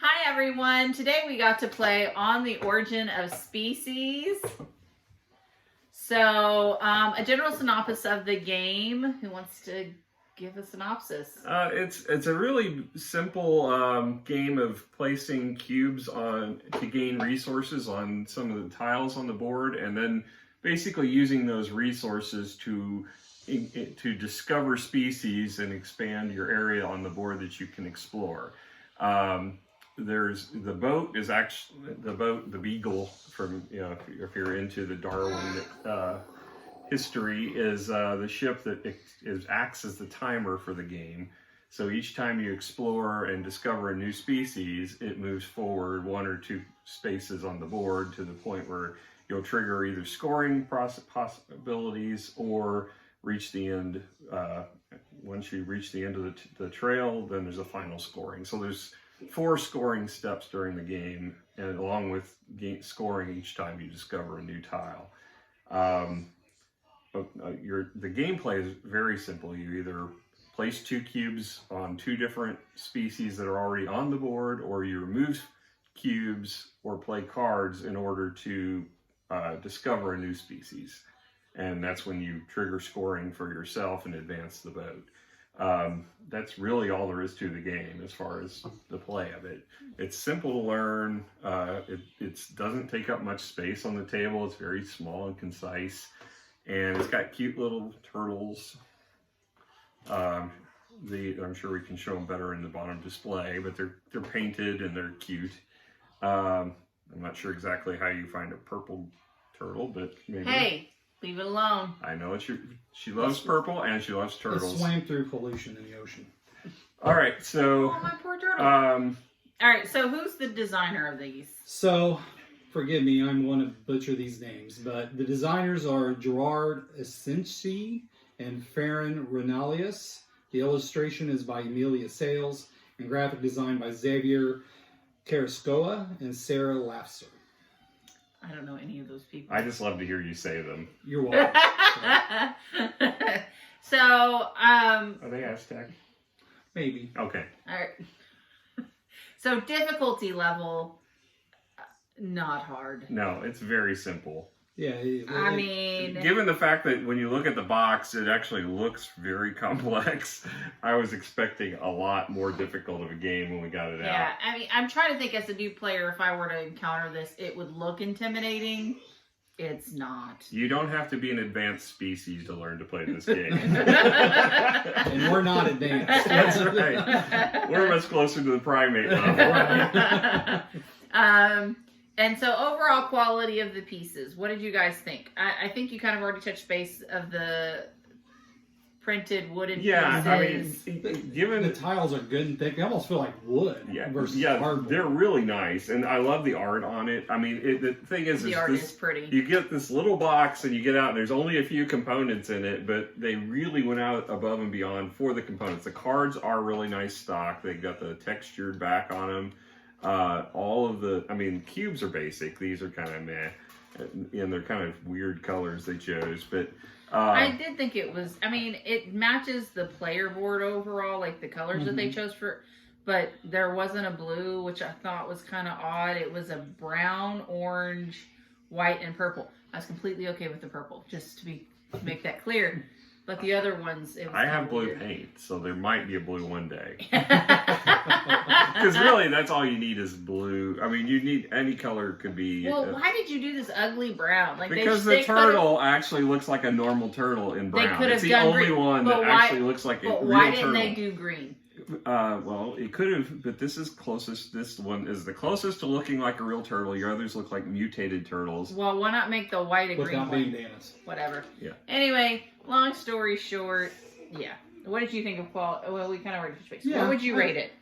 Hi everyone, today we got to play On the Origin of Species. So, a general synopsis of the game. Who wants to give a synopsis? It's a really simple game of placing cubes on to gain resources on some of the tiles on the board, and then basically using those resources to discover species and expand your area on the board that you can explore. There's the boat is actually the Beagle from if you're into the Darwin history is the ship that acts as the timer for the game. So each time you explore and discover a new species, it moves forward 1 or 2 spaces on the board to the point where you'll trigger either scoring possibilities or reach the end. Once you reach the end of the trail, then there's a final scoring. So there's 4 scoring steps during the game, and along with scoring each time you discover a new tile. The gameplay is very simple. You either place 2 cubes on 2 different species that are already on the board, or you remove cubes or play cards in order to discover a new species. And that's when you trigger scoring for yourself and advance the boat. That's really all there is to the game as far as the play of it. It's simple to learn. It doesn't take up much space on the table. It's very small and concise. And it's got cute little turtles. I'm sure we can show them better in the bottom display, but they're painted and they're cute. I'm not sure exactly how you find a purple turtle, but maybe. Hey, leave it alone. I know she loves purple and she loves turtles. It swam through pollution in the ocean. All right, so. Oh, my poor turtle. All right, so who's the designer of these? So, forgive me, I'm going to butcher these names, but the designers are Gerard Asensi and Farron Renalius. The illustration is by Emilia Sales, and graphic design by Xavier Carrascoa and Sarah Lafser. I don't know any of those people. I just love to hear you say them. You're welcome. So, Are they Aztec? Maybe. Okay. all right. So difficulty level, not hard. No, it's very simple. Yeah. I mean, Given the fact that when you look at the box, it actually looks very complex, I was expecting a lot more difficult of a game when we got it out. yeah. I mean, I'm trying to think as a new player, if I were to encounter this, it would look intimidating. It's not. You don't have to be an advanced species to learn to play this game. And we're not advanced. That's right. We're much closer to the primate level. And so overall quality of the pieces, what did you guys think? I think you kind of already touched base of the printed wooden pieces. I mean, given The tiles are good and thick. They almost feel like wood versus cardboard. they're really nice, and I love the art on it. I mean, the thing is, the art is pretty. You get this little box, and you get out, and there's only a few components in it, but they really went out above and beyond for the components. The cards are really nice stock. They got the textured back on them. Cubes are basic. These are kind of meh, and they're kind of weird colors they chose, but. I did think it was, it matches the player board overall, like the colors that they chose for, but there wasn't a blue, which I thought was kind of odd. It was a brown, orange, white, and purple. I was completely okay with the purple, just to make that clear. But the other ones, it was I have blue weird. paint, so there might be a blue one day. Because really, that's all you need is blue. I mean, you need any color could be. Well, why did you do this ugly brown? Like because the turtle actually looks like a normal turtle in brown. They could have it's the done only green, one that actually looks like a real turtle. But why didn't they do green? Well, it could have, but this is closest. This one is the closest to looking like a real turtle. Your others look like mutated turtles. Well, why not make the white a green one? bandanas. Whatever. Yeah. Anyway, long story short, yeah. What did you think of quality? Well, we kind of already touched base. Yeah, What would you rate it?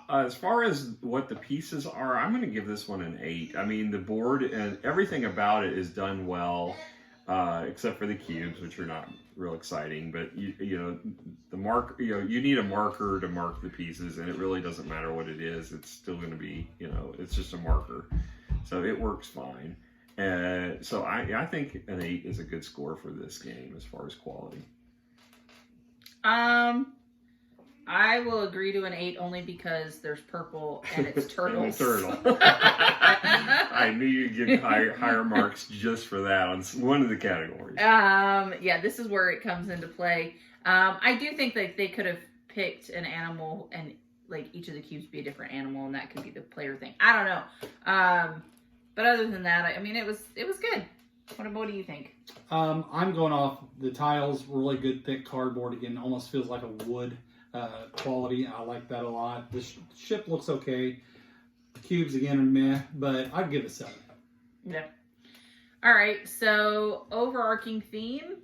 As far as what the pieces are, I'm going to give this one an 8. I mean, the board and everything about it is done well, except for the cubes, which are not real exciting. But the mark, you need a marker to mark the pieces, and it really doesn't matter what it is. It's still going to be, it's just a marker, so it works fine. So I think an 8 is a good score for this game as far as quality. I will agree to an 8 only because there's purple and it's turtles. Turtle. I knew you'd give higher marks just for that on one of the categories. Yeah, this is where it comes into play. I do think that they could have picked an animal and like each of the cubes be a different animal, and that could be the player thing. I don't know. But other than that, I mean, it was good. What do you think? I'm going off the tiles. Really good thick cardboard. Again, almost feels like a wood quality. I like that a lot. The ship looks okay. Cubes again are meh, but I'd give it a 7. Yeah. All right. So overarching theme.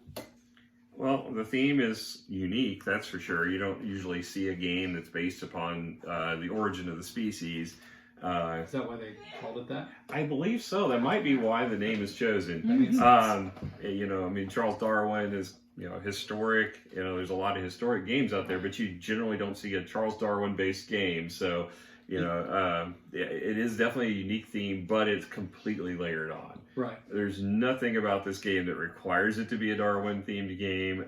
Well, the theme is unique, that's for sure. You don't usually see a game that's based upon the origin of the species. Is that why they called it that? I believe so. That might be why the name is chosen. That makes sense. You know, I mean, Charles Darwin is, you know, historic. You know, there's a lot of historic games out there, but you generally don't see a Charles Darwin-based game. So, you know, it is definitely a unique theme, but it's completely layered on. Right. There's nothing about this game that requires it to be a Darwin-themed game.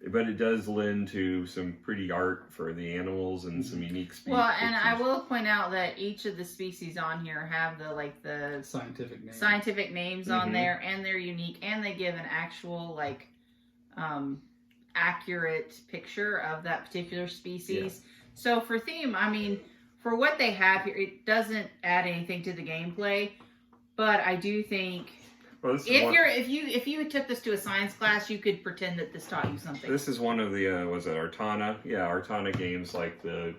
But it does lend to some pretty art for the animals and some unique species. Well, and I will point out that each of the species on here have the scientific names on there, and they're unique, and they give an actual accurate picture of that particular species. Yeah. So for theme, I mean, for what they have here, it doesn't add anything to the gameplay, but I do think. Well, if you took this to a science class, you could pretend that this taught you something. This is one of the was it Artana? Yeah, Artana games like the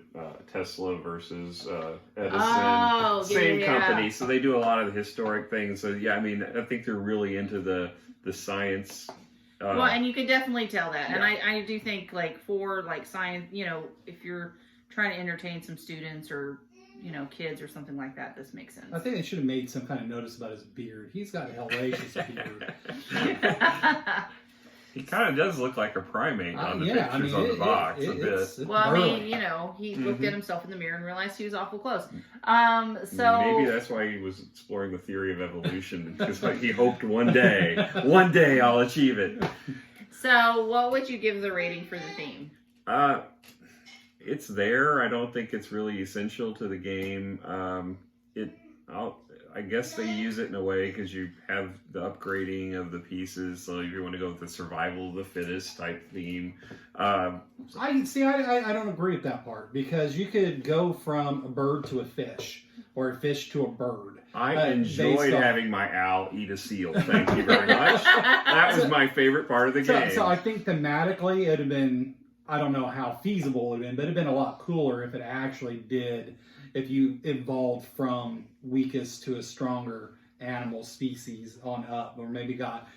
Tesla versus Edison. Oh, same company, so they do a lot of the historic things. So yeah, I mean, I think they're really into the science. Well, and you could definitely tell that, and I do think for science, you know, if you're trying to entertain some students or kids or something like that, this makes sense. I think they should have made some kind of notice about his beard. He's got a hellacious beard. He kind of does look like a primate on the pictures on the box a bit. It's well, I mean, he looked at himself in the mirror and realized he was awful close. So maybe that's why he was exploring the theory of evolution, because he hoped one day I'll achieve it. So, what would you give the rating for the theme? It's there. I don't think it's really essential to the game. I guess they use it in a way because you have the upgrading of the pieces. So if you want to go with the survival of the fittest type theme, I don't agree with that part, because you could go from a bird to a fish or a fish to a bird. I enjoyed having my owl eat a seal. Thank you very much. That was my favorite part of the game. So I think thematically it'd have been. I don't know how feasible it would have been, but it'd been a lot cooler if it actually did, if you evolved from weakest to a stronger animal species on up, or maybe got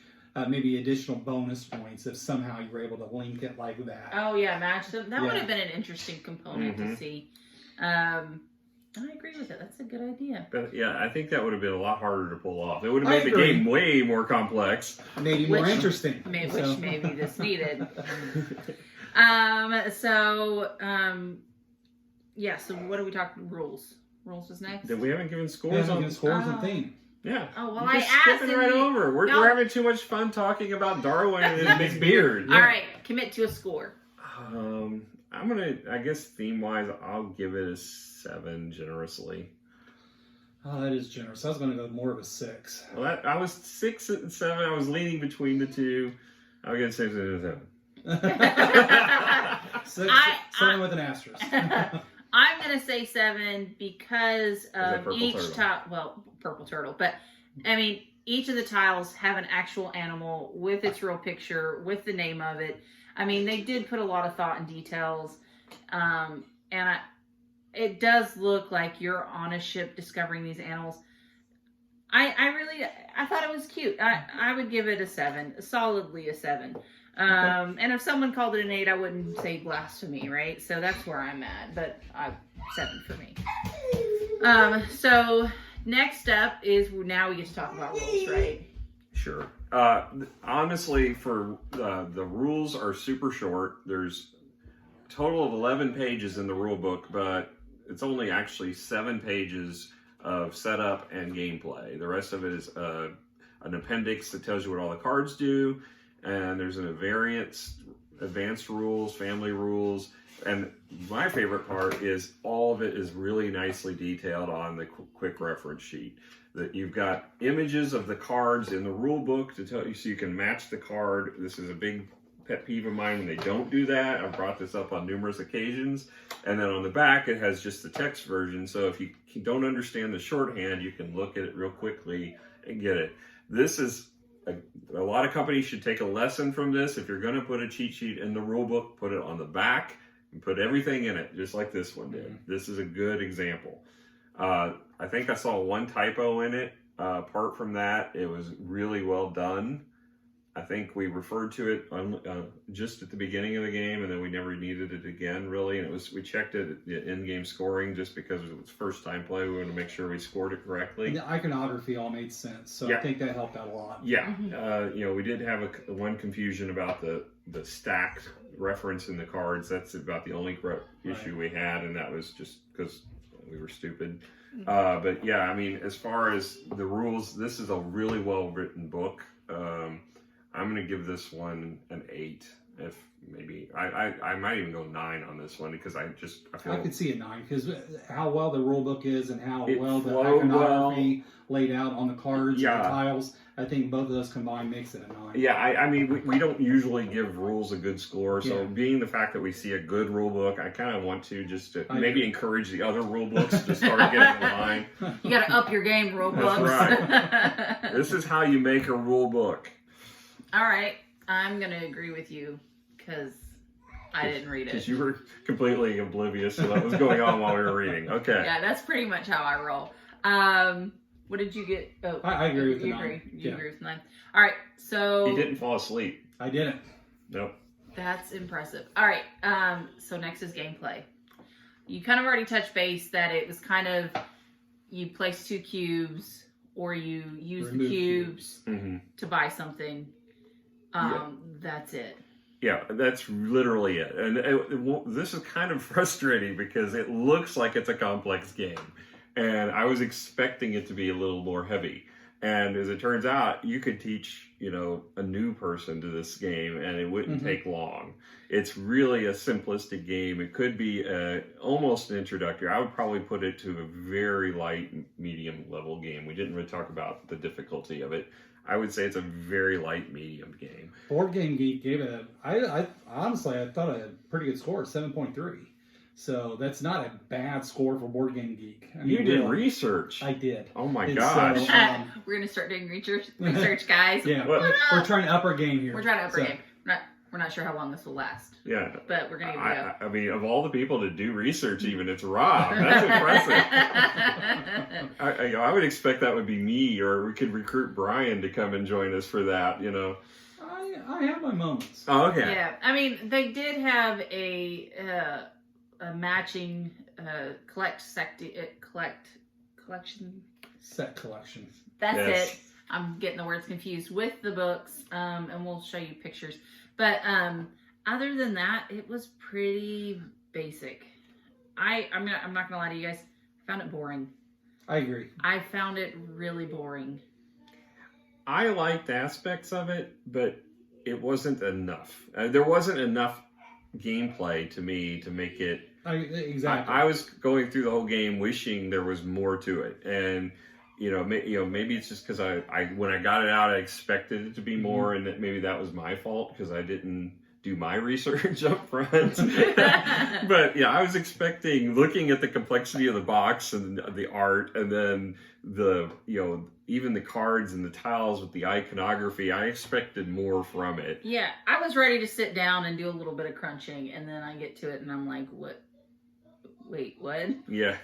maybe additional bonus points if somehow you were able to link it like that. Oh yeah, match them. That would have been an interesting component to see. I agree with it. That's a good idea. But yeah, I think that would have been a lot harder to pull off. It would have made the game way more complex. Maybe more interesting. Which maybe this needed. So what are we talking? Rules is next. We haven't given scores. We haven't given scores and theme. Yeah. Oh well, You're skipping right over. We're having too much fun talking about Darwin and his beard. All right, commit to a score. I guess theme wise, I'll give it a 7 generously. Oh, that is generous. I was going to go more of a 6. Well, I was 6 and 7. I was leaning between the two. I'm going to say 7. 7 with an asterisk. I'm going to say 7 because of each tile. Well, purple turtle. But, I mean, each of the tiles have an actual animal with its real picture, with the name of it. I mean, they did put a lot of thought and details. It does look like you're on a ship discovering these animals. I thought it was cute. I would give it a 7. Solidly a 7. And if someone called it an 8, I wouldn't say blasphemy, right? So that's where I'm at, but 7 for me. So next up is now we get to talk about rules, right? Sure. Honestly, for the rules are super short. There's a total of 11 pages in the rule book, but it's only actually 7 pages of setup and gameplay. The rest of it is an appendix that tells you what all the cards do. And there's a variance advanced rules, family rules, and my favorite part is all of it is really nicely detailed on the quick reference sheet. That you've got images of the cards in the rule book to tell you so you can match the card. This is a big pet peeve of mine when they don't do that. I've brought this up on numerous occasions. And then on the back, it has just the text version. So if you don't understand the shorthand, you can look at it real quickly and get it. This is a lot of companies should take a lesson from this. If you're going to put a cheat sheet in the rule book, put it on the back and put everything in it, just like this one did. This is a good example. I think I saw one typo in it. Apart from that, it was really well done. I think we referred to it just at the beginning of the game, and then we never needed it again, really. And we checked it at in-game scoring just because it was first-time play. We wanted to make sure we scored it correctly. And the iconography all made sense, so Yeah. I think that helped out a lot. Yeah, we did have one confusion about the stacked reference in the cards. That's about the only issue we had, and that was just because we were stupid. But yeah, I mean, as far as the rules, this is a really well-written book. I'm going to give this one an 8. If maybe I might even go 9 on this one because I feel I could see a 9 because how well the rule book is and how It well the flowed iconography laid out on the cards Yeah. and the tiles. I think both of those combined makes it a 9. Yeah, I mean, we don't usually give rules a good score, so Yeah. being the fact that we see a good rule book, I kind of want to just to I maybe agree. encourage the other rule books to start getting in line. You got to up your game, rule That's books. right. This is how you make a rule book. All right, I'm going to agree with you because I didn't read Because it. you were completely oblivious to what was going on while we were reading. Okay. Yeah, that's pretty much how I roll. What did you get? Oh, I agree with the you 9. agree. You Yeah. agree with 9. All right, so He didn't fall asleep. I didn't. Nope. that's impressive. All right, so next is gameplay. You kind of already touched base that it was kind of you place 2 cubes or you use Remove the cubes Mm-hmm. to buy something. Yeah. That's it. Yeah, that's literally it. And this is kind of frustrating because it looks like it's a complex game. And I was expecting it to be a little more heavy. And as it turns out, you could teach, a new person to this game and it wouldn't take long. It's really a simplistic game. It could be almost an introductory. I would probably put it to a very light, medium level game. We didn't really talk about the difficulty of it. I would say it's a very light, medium game. Boardgame Geek gave it I honestly, I thought a pretty good score, 7.3. So that's not a bad score for Boardgame Geek. I mean, You did really, research. I did. Oh my And gosh. so, We're gonna start doing research, guys. Yeah, What? we're trying to up our game here. We're trying to up our So, game. We're not sure how long this will last, Yeah. but we're gonna give it a I mean, of all the people to do research, even it's Rob. That's impressive. I would expect that would be me, or we could recruit Brian to come and join us for that. I have my moments. Oh, okay. Yeah, I mean, they did have a matching collection. Set collection. That's Yes. it. I'm getting the words confused with the books, and we'll show you pictures. But other than that, it was pretty basic. I'm not gonna lie to you guys. I found it boring. I agree. I found it really boring. I liked aspects of it, but it wasn't enough. There wasn't enough gameplay to me to make it. Exactly. I was going through the whole game wishing there was more to it, and maybe it's just because I when I got it out, I expected it to be more, and that maybe that was my fault because I didn't do my research up front. But yeah, I was expecting, looking at the complexity of the box and the art, and then even the cards and the tiles with the iconography, I expected more from it. Yeah, I was ready to sit down and do a little bit of crunching, and then I get to it and I'm like, what? Wait, what? Yeah.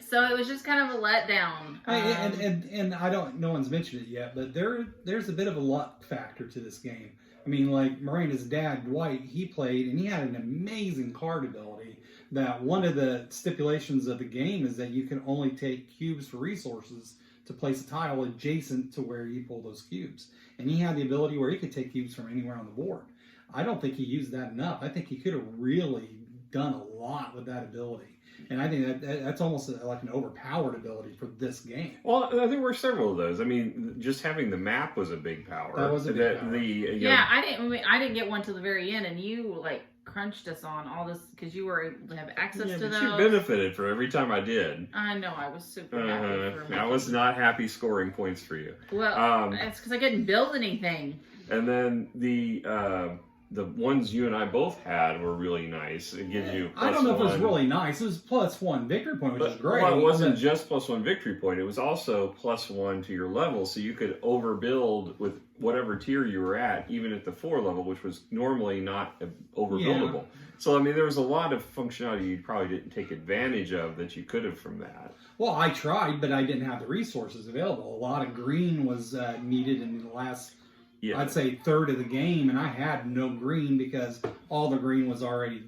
So it was just kind of a letdown. And I don't. No one's mentioned it yet, but there's a bit of a luck factor to this game. I mean, like Miranda's dad, Dwight, he played and he had an amazing card ability. That one of the stipulations of the game is that you can only take cubes for resources to place a tile adjacent to where you pull those cubes. And he had the ability where he could take cubes from anywhere on the board. I don't think he used that enough. I think he could have really done a lot with that ability. And I think that's almost like an overpowered ability for this game. Well, there were several of those. I mean, just having the map was a big power. That was a big power. Yeah, I didn't get one till the very end, and you like crunched us on all this because you were able to have access to those. You benefited for every time I did. I know, I was super happy. I was not happy scoring points for you. Well, it's because I couldn't build anything. And then the ones you and I both had were really nice. It gives you I don't know if it was really nice. It was +1 victory point, which is great. Well, it wasn't just +1 victory point. It was also +1 to your level, so you could overbuild with whatever tier you were at, even at the 4 level, which was normally not overbuildable. Yeah. So, I mean, there was a lot of functionality you probably didn't take advantage of that you could have from that. Well, I tried, but I didn't have the resources available. A lot of green was needed in the last... Yeah. I'd say third of the game, and I had no green because all the green was already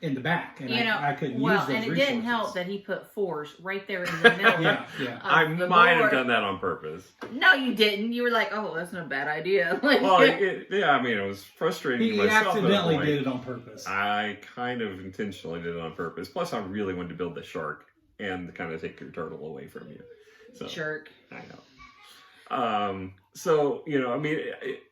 in the back, and I couldn't use those resources. And it didn't help that he put 4s right there in the middle. Yeah. I might have done that on purpose. No, you didn't. You were like, "Oh, that's not a bad idea." Well, I mean, it was frustrating to myself. He accidentally did it on purpose. I kind of intentionally did it on purpose. Plus, I really wanted to build the shark and kind of take your turtle away from you. So, Jerk. I know. So, I mean,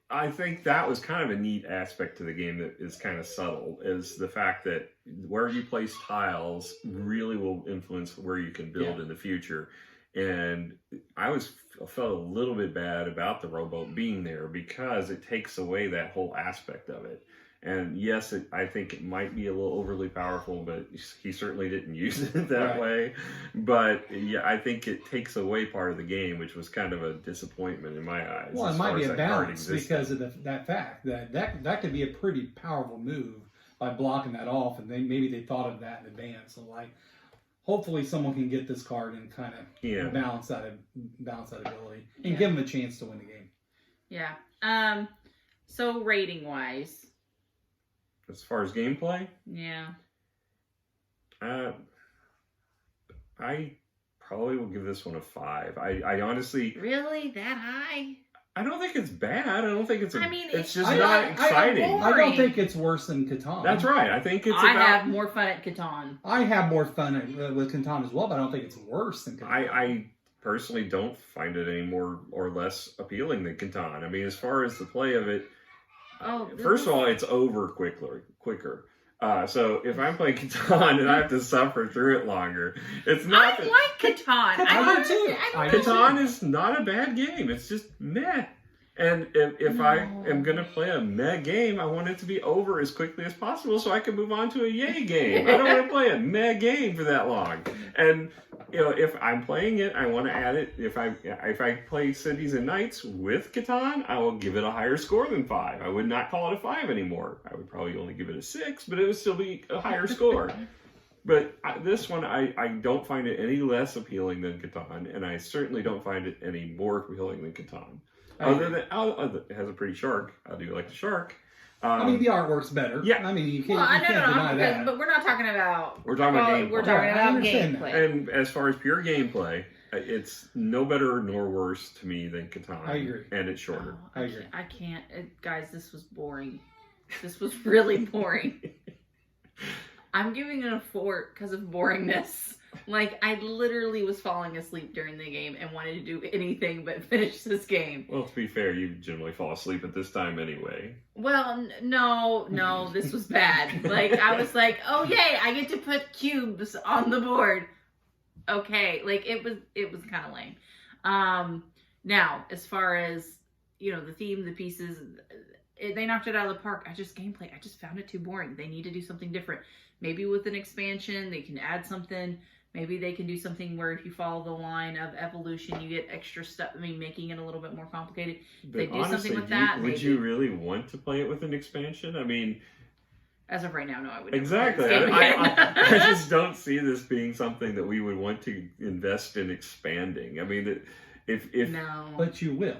I think that was kind of a neat aspect to the game that is kind of subtle, is the fact that where you place tiles really will influence where you can build in the future. And I felt a little bit bad about the rowboat being there because it takes away that whole aspect of it. And yes, I think it might be a little overly powerful, but he certainly didn't use it that way. But yeah, I think it takes away part of the game, which was kind of a disappointment in my eyes. Well, it might be a balance because of that fact that could be a pretty powerful move by blocking that off, and maybe they thought of that in advance. So like, hopefully someone can get this card and kind of balance that ability and give them a chance to win the game. Yeah. So rating wise. As far as gameplay? Yeah. I probably will give this one a 5. I honestly... Really? That high? I don't think it's bad. I don't think it's... it's just not not exciting. I don't think it's worse than Catan. That's right. I think it's I have more fun at Catan. I have more fun with Catan as well, but I don't think it's worse than Catan. I personally don't find it any more or less appealing than Catan. I mean, as far as the play of it... First of all, it's over quicker. So if I'm playing Catan and I have to suffer through it longer, it's not... I like Catan. I do too. Catan is not a bad game. It's just meh. And if I am going to play a meh game, I want it to be over as quickly as possible so I can move on to a yay game. I don't want to play a meh game for that long. And if I'm playing it, I want to add it. If I play Cities and Knights with Catan, I will give it a higher score than 5. I would not call it a 5 anymore. I would probably only give it a 6, but it would still be a higher score. But this one, I don't find it any less appealing than Catan, and I certainly don't find it any more appealing than Catan. Other than it has a pretty shark. I do like the shark. I mean, the artwork's better. Yeah. I mean, you can't deny that. But we're not talking about... We're talking about gameplay. We're talking about gameplay. And as far as pure gameplay, it's no better nor worse to me than Catan. I agree. And it's shorter. I agree. I can't. Guys, this was boring. This was really boring. I'm giving it a 4 because of boringness. Like, I literally was falling asleep during the game and wanted to do anything but finish this game. Well, to be fair, you generally fall asleep at this time anyway. Well, no, this was bad. Like, I was like, oh, yay, I get to put cubes on the board. Okay, like, it was kind of lame. Now, as far as, the theme, the pieces, they knocked it out of the park. I just found it too boring. They need to do something different. Maybe with an expansion, they can add something. Maybe they can do something where if you follow the line of evolution, you get extra stuff. I mean, making it a little bit more complicated. But they do honestly, something with that. Would you really want to play it with an expansion? I mean... As of right now, no, I wouldn't. Exactly. I just don't see this being something that we would want to invest in expanding. I mean, if No. But you will.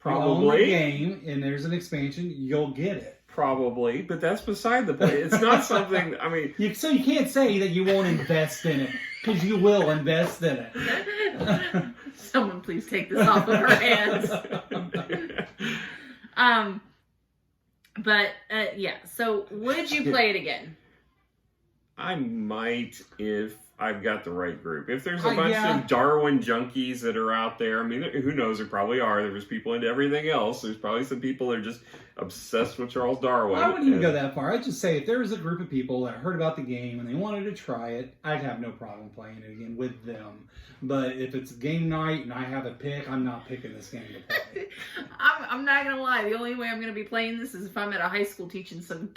Probably. You own the game, and there's an expansion, you'll get it. Probably, but that's beside the point. It's not something, I mean... So you can't say that you won't invest in it, because you will invest in it. Someone please take this off of her hands. Yeah, So would you play it again? I might if I've got the right group. If there's a bunch yeah. of Darwin junkies that are out there, I mean, who knows? There probably are. There's people into everything else. There's probably some people that are just obsessed with Charles Darwin. I wouldn't even go that far. I'd just say if there was a group of people that heard about the game and they wanted to try it, I'd have no problem playing it again with them. But if it's game night and I have a pick, I'm not picking this game to play. I'm not gonna lie. The only way I'm gonna be playing this is if I'm at a high school teaching some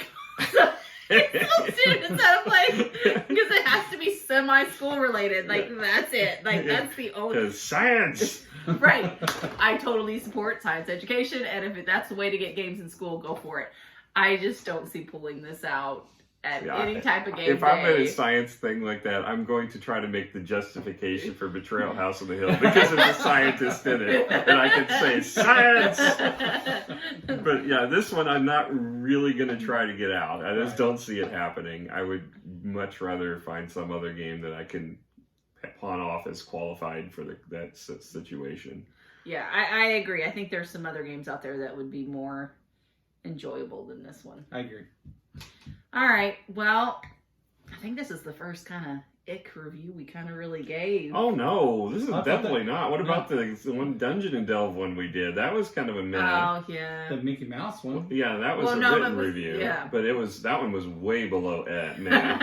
students how to play, because it has to be semi-school related. Like that's it. Like that's the only. Because science. Right. I totally support science education, and if that's the way to get games in school, go for it. I just don't see pulling this out at any type of game If I'm at a science thing like that, I'm going to try to make the justification for Betrayal House on the Hill because of the scientist in it. And I can say, science! But yeah, this one I'm not really going to try to get out. I just don't see it happening. I would much rather find some other game that I can pawn off as qualified for that situation. Yeah, I agree. I think there's some other games out there that would be more enjoyable than this one. I agree. All right. Well, I think this is the first kind of ick review we kind of really gave. Oh no, this is definitely not. What no. about the one Dungeon and Delve one we did? That was kind of a minute. Oh yeah. The Mickey Mouse one. Yeah, that was a written review. Yeah. But that one was way below man.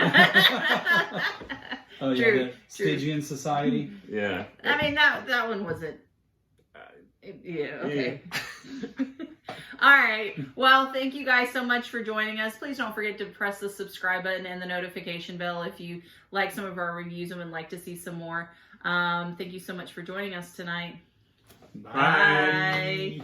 Oh yeah, True, the Stygian Society. Yeah. I mean that one wasn't. Yeah. Okay. All right. Well, thank you guys so much for joining us. Please don't forget to press the subscribe button and the notification bell if you like some of our reviews and would like to see some more. Thank you so much for joining us tonight. Bye. Bye.